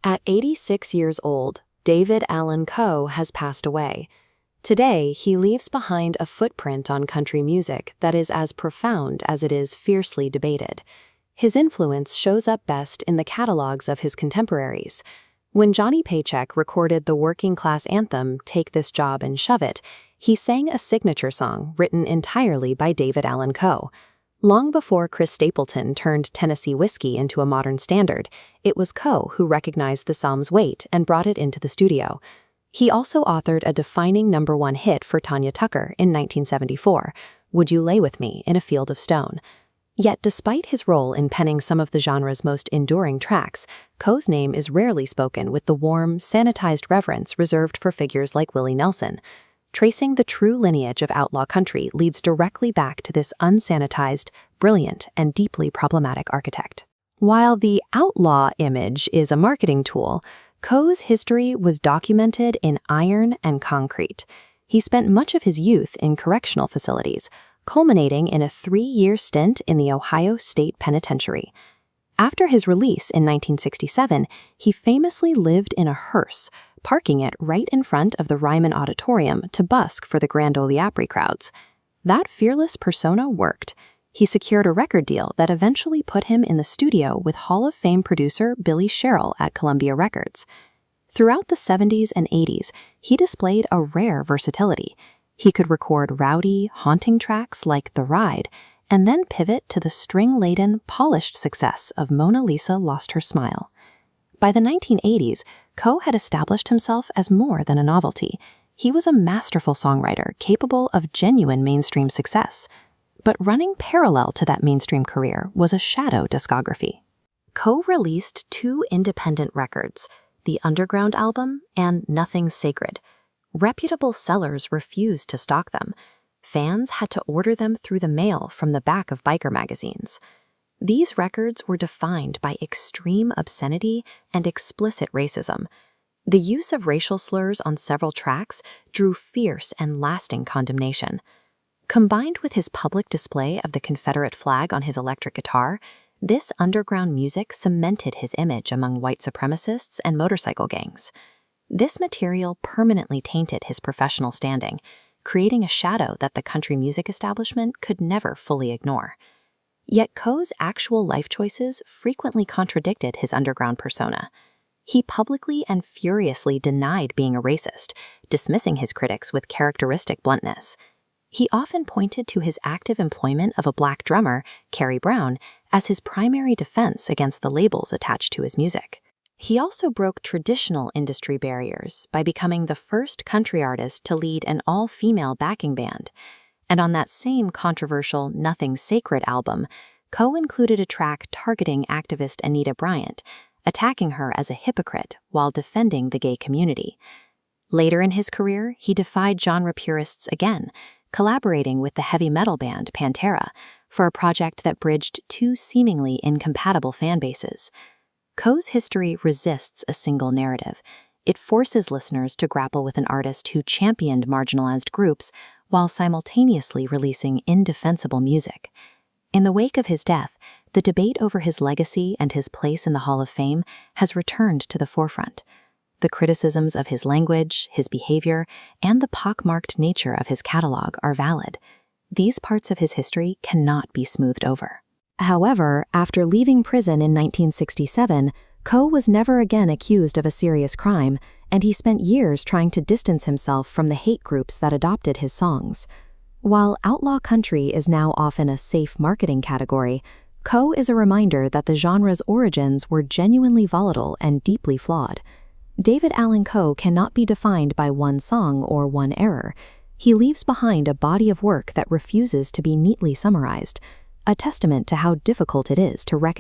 At 86 years old, David Allan Coe has passed away. Today, he leaves behind a footprint on country music that is as profound as it is fiercely debated. His influence shows up best in the catalogs of his contemporaries. When Johnny Paycheck recorded the working-class anthem "Take This Job and Shove It," he sang a signature song written entirely by David Allan Coe. Long before Chris Stapleton turned Tennessee whiskey into a modern standard, it was Coe who recognized the psalm's weight and brought it into the studio. He also authored a defining #1 hit for Tanya in 1974, "Would You Lay With Me in a Field of Stone." Yet despite his role in penning some of the genre's most enduring tracks, Coe's name is rarely spoken with the warm, sanitized reverence reserved for figures like Willie Nelson. Tracing the true lineage of outlaw country leads directly back to this unsanitized, brilliant, and deeply problematic architect. While the outlaw image is a marketing tool, Coe's history was documented in iron and concrete. He spent much of his youth in correctional facilities, culminating in a 3-year stint in the Ohio State Penitentiary. After his release in 1967, he famously lived in a hearse, parking it right in front of the Ryman Auditorium to busk for the Grand Ole Opry crowds. That fearless persona worked. He secured a record deal that eventually put him in the studio with Hall of Fame producer Billy Sherrill at Columbia Records. Throughout the 70s and 80s, he displayed a rare versatility. He could record rowdy, haunting tracks like The Ride, and then pivot to the string-laden, polished success of Mona Lisa Lost Her Smile. By the 1980s, Coe had established himself as more than a novelty. He was a masterful songwriter capable of genuine mainstream success. But running parallel to that mainstream career was a shadow discography. Coe released 2 independent records, the Underground album and Nothing's Sacred. Reputable sellers refused to stock them. Fans had to order them through the mail from the back of biker magazines. These records were defined by extreme obscenity and explicit racism. The use of racial slurs on several tracks drew fierce and lasting condemnation. Combined with his public display of the Confederate flag on his electric guitar, this underground music cemented his image among white supremacists and motorcycle gangs. This material permanently tainted his professional standing, creating a shadow that the country music establishment could never fully ignore. Yet Coe's actual life choices frequently contradicted his underground persona. He publicly and furiously denied being a racist, dismissing his critics with characteristic bluntness. He often pointed to his active employment of a black drummer, Kerry Brown, as his primary defense against the labels attached to his music. He also broke traditional industry barriers by becoming the first country artist to lead an all-female backing band. And on that same controversial Nothing's Sacred album, Coe included a track targeting activist Anita Bryant, attacking her as a hypocrite while defending the gay community. Later in his career, he defied genre purists again, collaborating with the heavy metal band Pantera for a project that bridged 2 seemingly incompatible fan bases. Coe's history resists a single narrative. It forces listeners to grapple with an artist who championed marginalized groups while simultaneously releasing indefensible music. In the wake of his death, the debate over his legacy and his place in the Hall of Fame has returned to the forefront. The criticisms of his language, his behavior, and the pockmarked nature of his catalog are valid. These parts of his history cannot be smoothed over. However, after leaving prison in 1967, Coe was never again accused of a serious crime, and he spent years trying to distance himself from the hate groups that adopted his songs. While outlaw country is now often a safe marketing category, Coe is a reminder that the genre's origins were genuinely volatile and deeply flawed. David Allan Coe cannot be defined by one song or one error. He leaves behind a body of work that refuses to be neatly summarized, a testament to how difficult it is to reconcile